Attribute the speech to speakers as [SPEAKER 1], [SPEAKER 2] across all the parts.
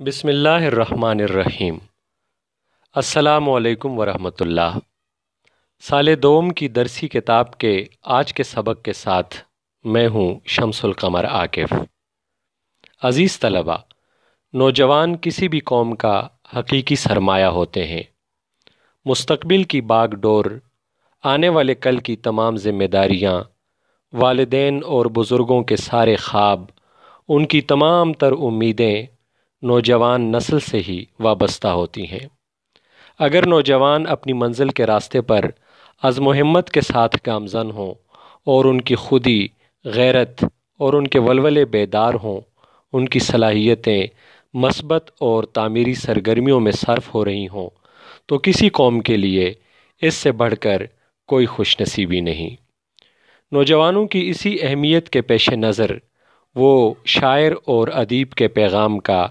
[SPEAKER 1] بسم اللہ الرحمن الرحیم۔ السلام علیکم ورحمۃ اللہ۔ سال دوم کی درسی کتاب کے آج کے سبق کے ساتھ میں ہوں شمس القمر عاکف۔ عزیز طلباء، نوجوان کسی بھی قوم کا حقیقی سرمایہ ہوتے ہیں۔ مستقبل کی باغ ڈور، آنے والے کل کی تمام ذمہ داریاں، والدین اور بزرگوں کے سارے خواب، ان کی تمام تر امیدیں نوجوان نسل سے ہی وابستہ ہوتی ہیں۔ اگر نوجوان اپنی منزل کے راستے پر عزم و ہمت کے ساتھ گامزن ہوں اور ان کی خودی، غیرت اور ان کے ولولے بیدار ہوں، ان کی صلاحیتیں مثبت اور تعمیری سرگرمیوں میں صرف ہو رہی ہوں، تو کسی قوم کے لیے اس سے بڑھ کر کوئی خوش نصیبی نہیں۔ نوجوانوں کی اسی اہمیت کے پیش نظر وہ شاعر اور ادیب کے پیغام کا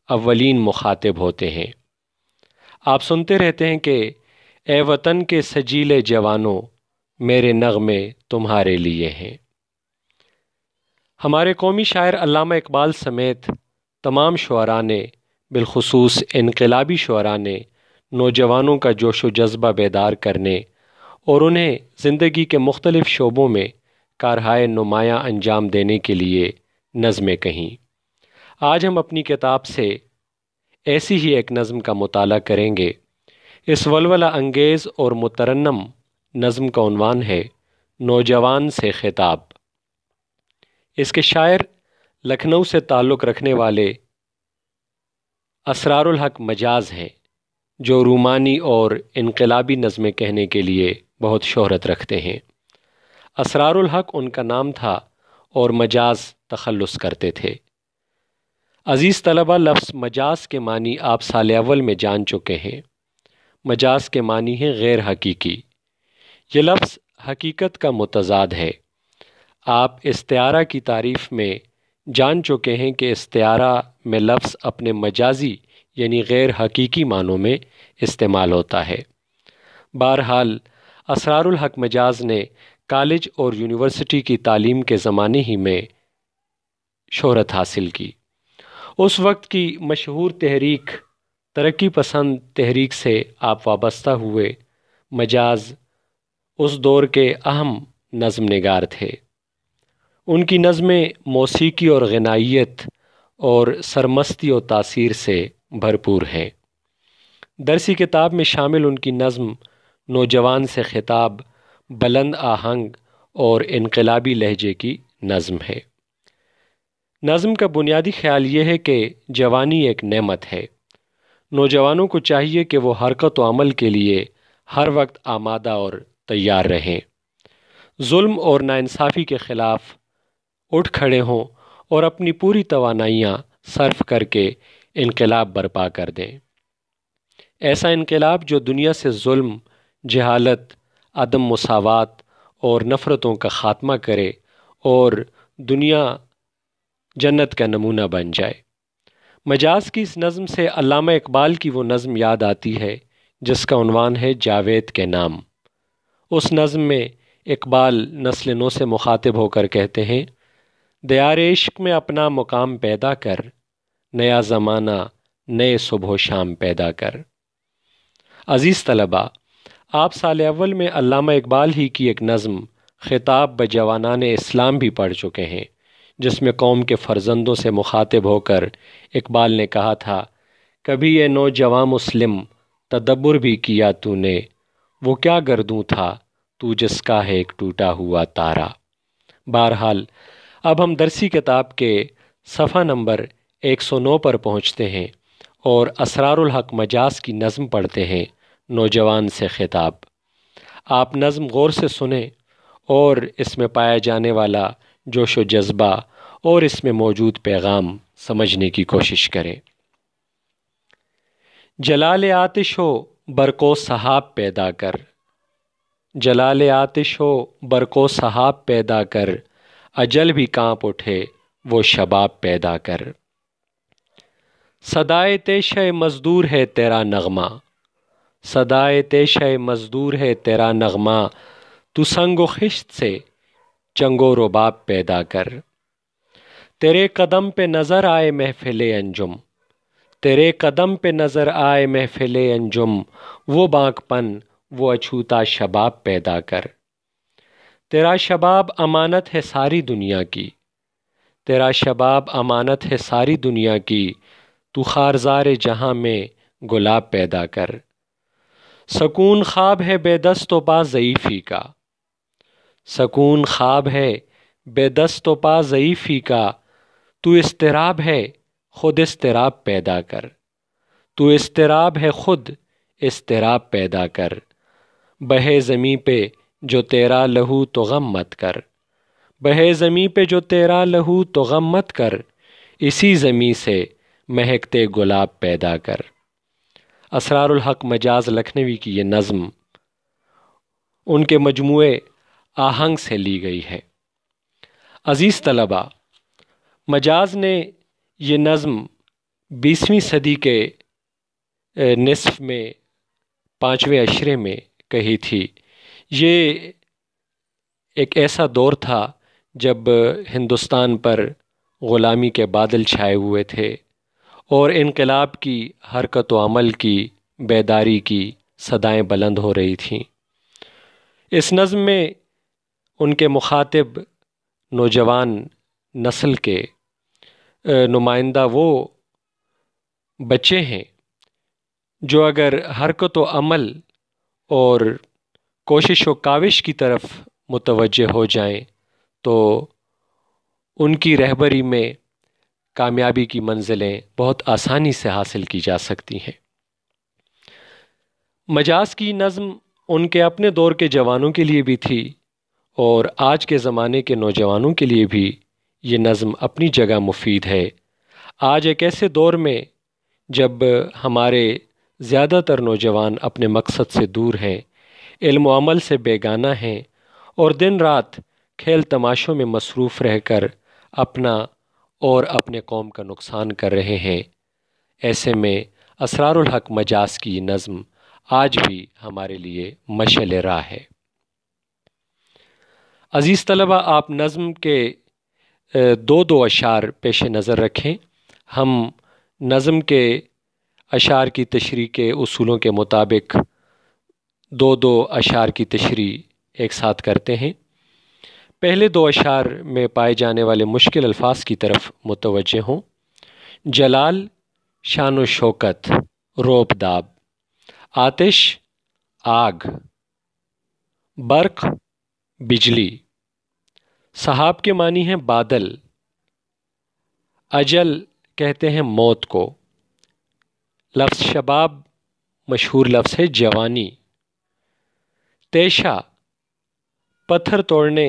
[SPEAKER 1] اولین مخاطب ہوتے ہیں۔ آپ سنتے رہتے ہیں کہ اے وطن کے سجیلے جوانوں، میرے نغمے تمہارے لیے ہیں۔ ہمارے قومی شاعر علامہ اقبال سمیت تمام شعراء نے، بالخصوص انقلابی شعراء نے، نوجوانوں کا جوش و جذبہ بیدار کرنے اور انہیں زندگی کے مختلف شعبوں میں کارہائے نمایاں انجام دینے کے لیے نظمیں کہیں۔ آج ہم اپنی کتاب سے ایسی ہی ایک نظم کا مطالعہ کریں گے۔ اس ولولہ انگیز اور مترنم نظم کا عنوان ہے نوجوان سے خطاب۔ اس کے شاعر لکھنؤ سے تعلق رکھنے والے اسرار الحق مجاز ہیں، جو رومانی اور انقلابی نظمیں کہنے کے لیے بہت شہرت رکھتے ہیں۔ اسرار الحق ان کا نام تھا اور مجاز تخلص کرتے تھے۔ عزیز طلبہ، لفظ مجاز کے معنی آپ سال اول میں جان چکے ہیں۔ مجاز کے معنی ہے غیر حقیقی۔ یہ لفظ حقیقت کا متضاد ہے۔ آپ استعارہ کی تعریف میں جان چکے ہیں کہ استعارہ میں لفظ اپنے مجازی یعنی غیر حقیقی معنوں میں استعمال ہوتا ہے۔ بہرحال اسرار الحق مجاز نے کالج اور یونیورسٹی کی تعلیم کے زمانے ہی میں شہرت حاصل کی۔ اس وقت کی مشہور تحریک ترقی پسند تحریک سے آپ وابستہ ہوئے۔ مجاز اس دور کے اہم نظم نگار تھے۔ ان کی نظمیں موسیقی اور غنائیت اور سرمستی و تاثیر سے بھرپور ہیں۔ درسی کتاب میں شامل ان کی نظم نوجوان سے خطاب بلند آہنگ اور انقلابی لہجے کی نظم ہے۔ نظم کا بنیادی خیال یہ ہے کہ جوانی ایک نعمت ہے۔ نوجوانوں کو چاہیے کہ وہ حرکت و عمل کے لیے ہر وقت آمادہ اور تیار رہیں، ظلم اور ناانصافی کے خلاف اٹھ کھڑے ہوں اور اپنی پوری توانائیاں صرف کر کے انقلاب برپا کر دیں۔ ایسا انقلاب جو دنیا سے ظلم، جہالت، عدم مساوات اور نفرتوں کا خاتمہ کرے اور دنیا جنت کا نمونہ بن جائے۔ مجاز کی اس نظم سے علامہ اقبال کی وہ نظم یاد آتی ہے جس کا عنوان ہے جاوید کے نام۔ اس نظم میں اقبال نسل نو سے مخاطب ہو کر کہتے ہیں، دیار عشق میں اپنا مقام پیدا کر، نیا زمانہ نئے صبح و شام پیدا کر۔ عزیز طلباء، آپ سال اول میں علامہ اقبال ہی کی ایک نظم خطاب بجوانان اسلام بھی پڑھ چکے ہیں، جس میں قوم کے فرزندوں سے مخاطب ہو کر اقبال نے کہا تھا، کبھی یہ نوجواں مسلم تدبر بھی کیا تو نے، وہ کیا گردوں تھا تو جس کا ہے ایک ٹوٹا ہوا تارا۔ بہرحال اب ہم درسی کتاب کے صفحہ نمبر 109 پر پہنچتے ہیں اور اسرار الحق مجاز کی نظم پڑھتے ہیں نوجوان سے خطاب۔ آپ نظم غور سے سنیں اور اس میں پایا جانے والا جوش و جذبہ اور اس میں موجود پیغام سمجھنے کی کوشش کریں۔ جلال آتش ہو برق و سحاب پیدا کر، جلال آتش ہو برق و سحاب پیدا کر، اجل بھی کانپ اٹھے وہ شباب پیدا کر۔ صدائے تیشہ مزدور ہے تیرا نغمہ، صدائے تیشہ مزدور ہے تیرا نغمہ، تو سنگ و خشت سے چنگ و رباب پیدا کر۔ تیرے قدم پہ نظر آئے محفل انجم، تیرے قدم پہ نظر آئے محفل انجم، وہ بانک پن وہ اچھوتا شباب پیدا کر۔ تیرا شباب امانت ہے ساری دنیا کی، تیرا شباب امانت ہے ساری دنیا کی، تو خارزار جہاں میں گلاب پیدا کر۔ سکون خواب ہے بے دست و پا ضعیفی کا، سکون خواب ہے بے دست و پا ضعیفی کا، تو اضطراب ہے خود اضطراب پیدا کر، تو اضطراب ہے خود اضطراب پیدا کر۔ بہے زمیں پہ جو تیرا لہو تو غم مت کر، بہے زمیں پہ جو تیرا لہو تو غم مت کر، اسی زمیں سے مہکتے گلاب پیدا کر۔ اسرار الحق مجاز لکھنوی کی یہ نظم ان کے مجموعے آہنگ سے لی گئی ہے۔ عزیز طلباء، مجاز نے یہ نظم 20ویں صدی کے نصف میں 5ویں عشرے میں کہی تھی۔ یہ ایک ایسا دور تھا جب ہندوستان پر غلامی کے بادل چھائے ہوئے تھے اور انقلاب کی حرکت و عمل کی بیداری کی صدائیں بلند ہو رہی تھیں۔ اس نظم میں ان کے مخاطب نوجوان نسل کے نمائندہ وہ بچے ہیں جو اگر حرکت و عمل اور کوشش و کاوش کی طرف متوجہ ہو جائیں تو ان کی رہبری میں کامیابی کی منزلیں بہت آسانی سے حاصل کی جا سکتی ہیں۔ مجاز کی نظم ان کے اپنے دور کے جوانوں کے لیے بھی تھی اور آج کے زمانے کے نوجوانوں کے لیے بھی یہ نظم اپنی جگہ مفید ہے۔ آج ایک ایسے دور میں جب ہمارے زیادہ تر نوجوان اپنے مقصد سے دور ہیں، علم و عمل سے بیگانہ ہیں اور دن رات کھیل تماشوں میں مصروف رہ کر اپنا اور اپنے قوم کا نقصان کر رہے ہیں، ایسے میں اسرار الحق مجاز کی نظم آج بھی ہمارے لیے مشعل راہ ہے۔ عزیز طلبہ، آپ نظم کے دو اشعار پیش نظر رکھیں۔ ہم نظم کے اشعار کی تشریح کے اصولوں کے مطابق دو اشعار کی تشریح ایک ساتھ کرتے ہیں۔ پہلے 2 اشعار میں پائے جانے والے مشکل الفاظ کی طرف متوجہ ہوں۔ جلال شان و شوکت روب داب، آتش آگ، برق بجلی۔ سحاب کے معنی ہیں بادل، اجل کہتے ہیں موت کو۔ لفظ شباب مشہور لفظ ہے جوانی۔ تیشہ پتھر توڑنے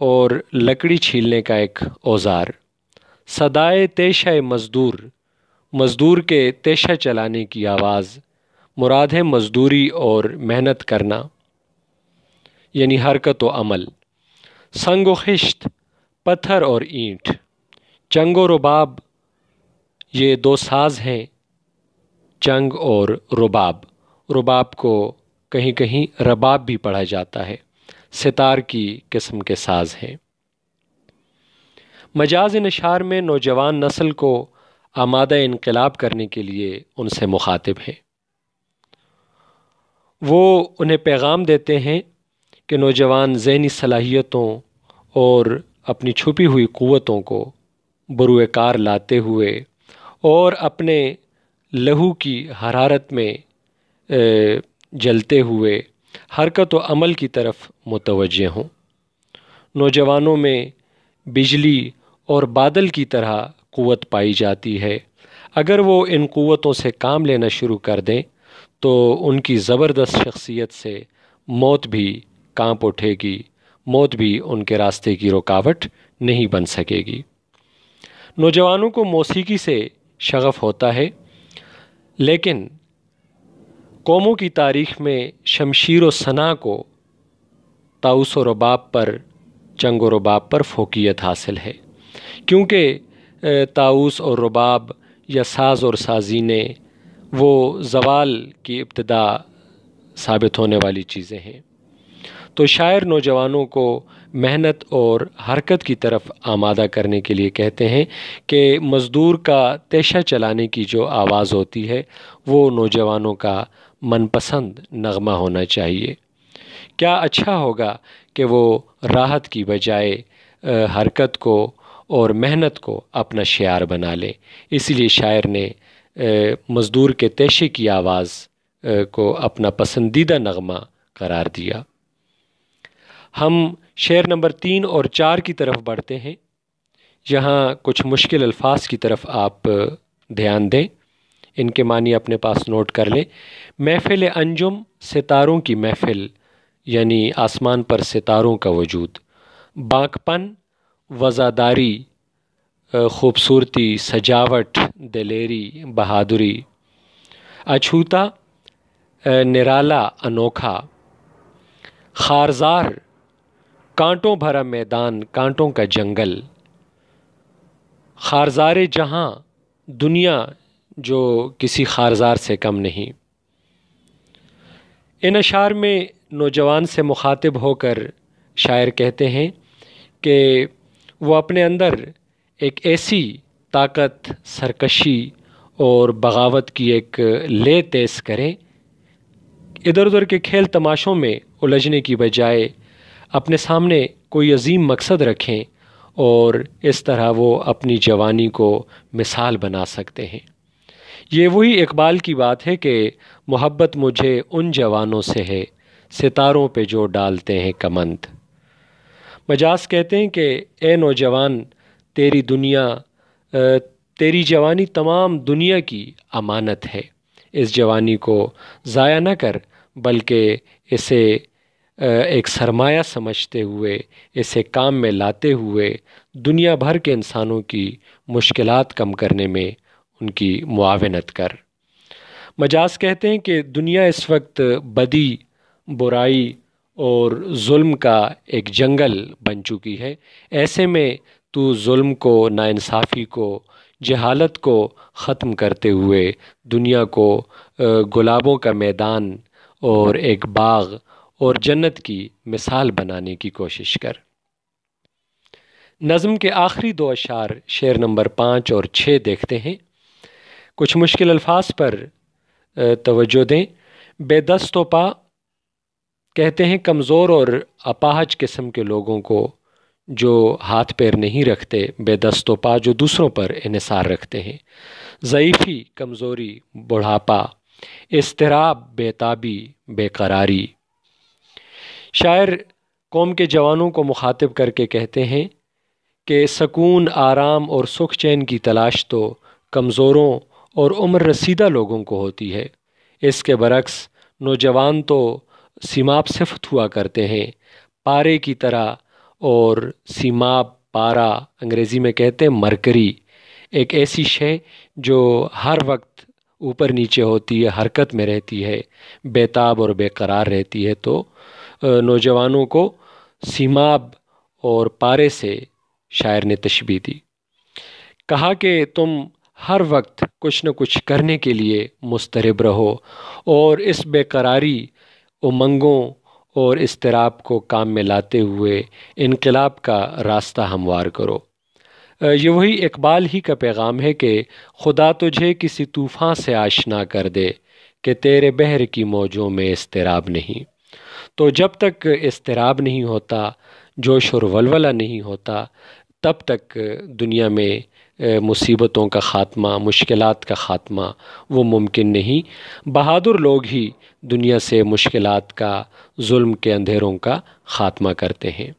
[SPEAKER 1] اور لکڑی چھیلنے کا ایک اوزار۔ صدائے تیشہ مزدور، مزدور کے تیشہ چلانے کی آواز۔ مراد ہے مزدوری اور محنت کرنا، یعنی حرکت و عمل۔ سنگ و خشت پتھر اور اینٹ۔ چنگ و رباب یہ 2 ساز ہیں، چنگ اور رباب۔ رباب کو کہیں کہیں رباب بھی پڑھا جاتا ہے، ستار کی قسم کے ساز ہیں۔ مجاز ان اشعار میں نوجوان نسل کو آمادہ انقلاب کرنے کے لیے ان سے مخاطب ہیں۔ وہ انہیں پیغام دیتے ہیں کہ نوجوان ذہنی صلاحیتوں اور اپنی چھپی ہوئی قوتوں کو بروئے کار لاتے ہوئے اور اپنے لہو کی حرارت میں جلتے ہوئے حرکت و عمل کی طرف متوجہ ہوں۔ نوجوانوں میں بجلی اور بادل کی طرح قوت پائی جاتی ہے۔ اگر وہ ان قوتوں سے کام لینا شروع کر دیں تو ان کی زبردست شخصیت سے موت بھی کانپ اٹھے گی، موت بھی ان کے راستے کی رکاوٹ نہیں بن سکے گی۔ نوجوانوں کو موسیقی سے شغف ہوتا ہے، لیکن قوموں کی تاریخ میں شمشیر و سنا کو طاؤس و رباب پر، چنگ و رباب پر فوقیت حاصل ہے، کیونکہ طاؤس اور رباب یا ساز اور سازینے وہ زوال کی ابتدا ثابت ہونے والی چیزیں ہیں۔ تو شاعر نوجوانوں کو محنت اور حرکت کی طرف آمادہ کرنے کے لیے کہتے ہیں کہ مزدور کا تیشہ چلانے کی جو آواز ہوتی ہے وہ نوجوانوں کا من پسند نغمہ ہونا چاہیے۔ کیا اچھا ہوگا کہ وہ راحت کی بجائے حرکت کو اور محنت کو اپنا شعار بنا لیں۔ اسی لیے شاعر نے مزدور کے تیشے کی آواز کو اپنا پسندیدہ نغمہ قرار دیا۔ ہم شعر نمبر 3 اور 4 کی طرف بڑھتے ہیں۔ یہاں کچھ مشکل الفاظ کی طرف آپ دھیان دیں، ان کے معنی اپنے پاس نوٹ کر لیں۔ محفل انجم، ستاروں کی محفل، یعنی آسمان پر ستاروں کا وجود۔ بانک پن، وزاداری، خوبصورتی، سجاوٹ، دلیری، بہادری۔ اچھوتا، نرالا، انوکھا۔ خارزار، کانٹوں بھرا میدان، کانٹوں کا جنگل۔ خارزار جہاں، دنیا جو کسی خارزار سے کم نہیں۔ ان اشعار میں نوجوان سے مخاطب ہو کر شاعر کہتے ہیں کہ وہ اپنے اندر ایک ایسی طاقت، سرکشی اور بغاوت کی ایک لے تیز کریں، ادھر ادھر کے کھیل تماشوں میں الجھنے کی بجائے اپنے سامنے کوئی عظیم مقصد رکھیں، اور اس طرح وہ اپنی جوانی کو مثال بنا سکتے ہیں۔ یہ وہی اقبال کی بات ہے کہ محبت مجھے ان جوانوں سے ہے، ستاروں پہ جو ڈالتے ہیں کمند۔ مجاز کہتے ہیں کہ اے نوجوان، تیری جوانی تمام دنیا کی امانت ہے۔ اس جوانی کو ضائع نہ کر، بلکہ اسے ایک سرمایہ سمجھتے ہوئے، اسے کام میں لاتے ہوئے دنیا بھر کے انسانوں کی مشکلات کم کرنے میں ان کی معاونت کر۔ مجاز کہتے ہیں کہ دنیا اس وقت بدی، برائی اور ظلم کا ایک جنگل بن چکی ہے۔ ایسے میں تو ظلم کو، ناانصافی کو، جہالت کو ختم کرتے ہوئے دنیا کو گلابوں کا میدان اور ایک باغ اور جنت کی مثال بنانے کی کوشش کر۔ نظم کے آخری 2 اشعار شعر نمبر 5 اور 6 دیکھتے ہیں۔ کچھ مشکل الفاظ پر توجہ دیں۔ بے دست و پا کہتے ہیں کمزور اور اپاہج قسم کے لوگوں کو جو ہاتھ پیر نہیں رکھتے، بے دست و پا جو دوسروں پر انحصار رکھتے ہیں۔ ضعیفی، کمزوری، بڑھاپا، اضطراب، بے تابی، بے قراری۔ شاعر قوم کے جوانوں کو مخاطب کر کے کہتے ہیں کہ سکون، آرام اور سکھ چین کی تلاش تو کمزوروں اور عمر رسیدہ لوگوں کو ہوتی ہے۔ اس کے برعکس نوجوان تو سیماب صفت ہوا کرتے ہیں، پارے کی طرح، اور سیماب، پارا انگریزی میں کہتے ہیں مرکری، ایک ایسی شے جو ہر وقت اوپر نیچے ہوتی ہے، حرکت میں رہتی ہے، بے تاب اور بے قرار رہتی ہے۔ تو نوجوانوں کو سیماب اور پارے سے شاعر نے تشبیہ دی۔ کہا کہ تم ہر وقت کچھ نہ کچھ کرنے کے لیے مضطرب رہو، اور اس بے قراری، امنگوں اور اضطراب کو کام میں لاتے ہوئے انقلاب کا راستہ ہموار کرو۔ یہ وہی اقبال ہی کا پیغام ہے کہ خدا تجھے کسی طوفان سے آشنا کر دے کہ تیرے بحر کی موجوں میں اضطراب نہیں۔ تو جب تک اضطراب نہیں ہوتا، جوش اور ولولہ نہیں ہوتا، تب تک دنیا میں مصیبتوں کا خاتمہ، مشکلات کا خاتمہ وہ ممکن نہیں۔ بہادر لوگ ہی دنیا سے مشکلات کا، ظلم کے اندھیروں کا خاتمہ کرتے ہیں۔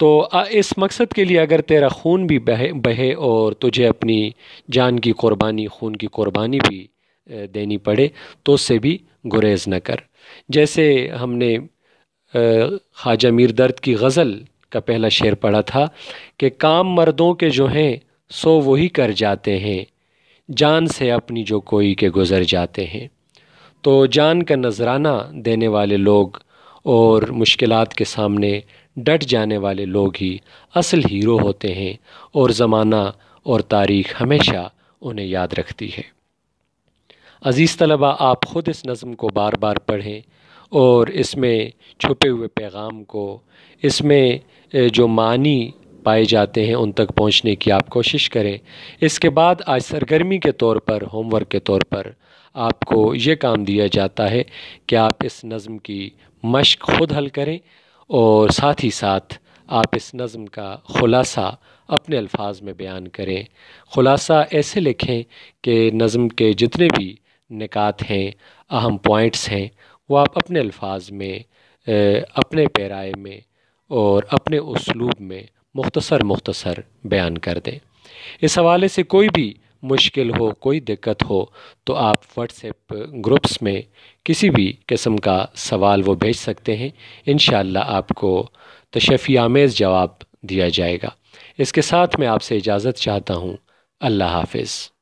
[SPEAKER 1] تو اس مقصد کے لیے اگر تیرا خون بھی بہے اور تجھے اپنی جان کی قربانی، خون کی قربانی بھی دینی پڑے، تو اس سے بھی گریز نہ کر۔ جیسے ہم نے خواجہ میر درد کی غزل کا پہلا شعر پڑھا تھا کہ کام مردوں کے جو ہیں سو وہی کر جاتے ہیں، جان سے اپنی جو کوئی کے گزر جاتے ہیں۔ تو جان کا نذرانہ دینے والے لوگ اور مشکلات کے سامنے ڈٹ جانے والے لوگ ہی اصل ہیرو ہوتے ہیں، اور زمانہ اور تاریخ ہمیشہ انہیں یاد رکھتی ہے۔ عزیز طلبہ، آپ خود اس نظم کو بار بار پڑھیں اور اس میں چھپے ہوئے پیغام کو، اس میں جو معنی پائے جاتے ہیں ان تک پہنچنے کی آپ کوشش کریں۔ اس کے بعد آج سرگرمی کے طور پر، ہوم ورک کے طور پر آپ کو یہ کام دیا جاتا ہے کہ آپ اس نظم کی مشق خود حل کریں اور ساتھ ہی ساتھ آپ اس نظم کا خلاصہ اپنے الفاظ میں بیان کریں۔ خلاصہ ایسے لکھیں کہ نظم کے جتنے بھی نکات ہیں، اہم پوائنٹس ہیں، وہ آپ اپنے الفاظ میں، اپنے پیرائے میں اور اپنے اسلوب میں مختصر بیان کر دیں۔ اس حوالے سے کوئی بھی مشکل ہو، کوئی دقت ہو تو آپ واٹس ایپ گروپس میں کسی بھی قسم کا سوال وہ بھیج سکتے ہیں، انشاءاللہ آپ کو تشفی آمیز جواب دیا جائے گا۔ اس کے ساتھ میں آپ سے اجازت چاہتا ہوں۔ اللہ حافظ۔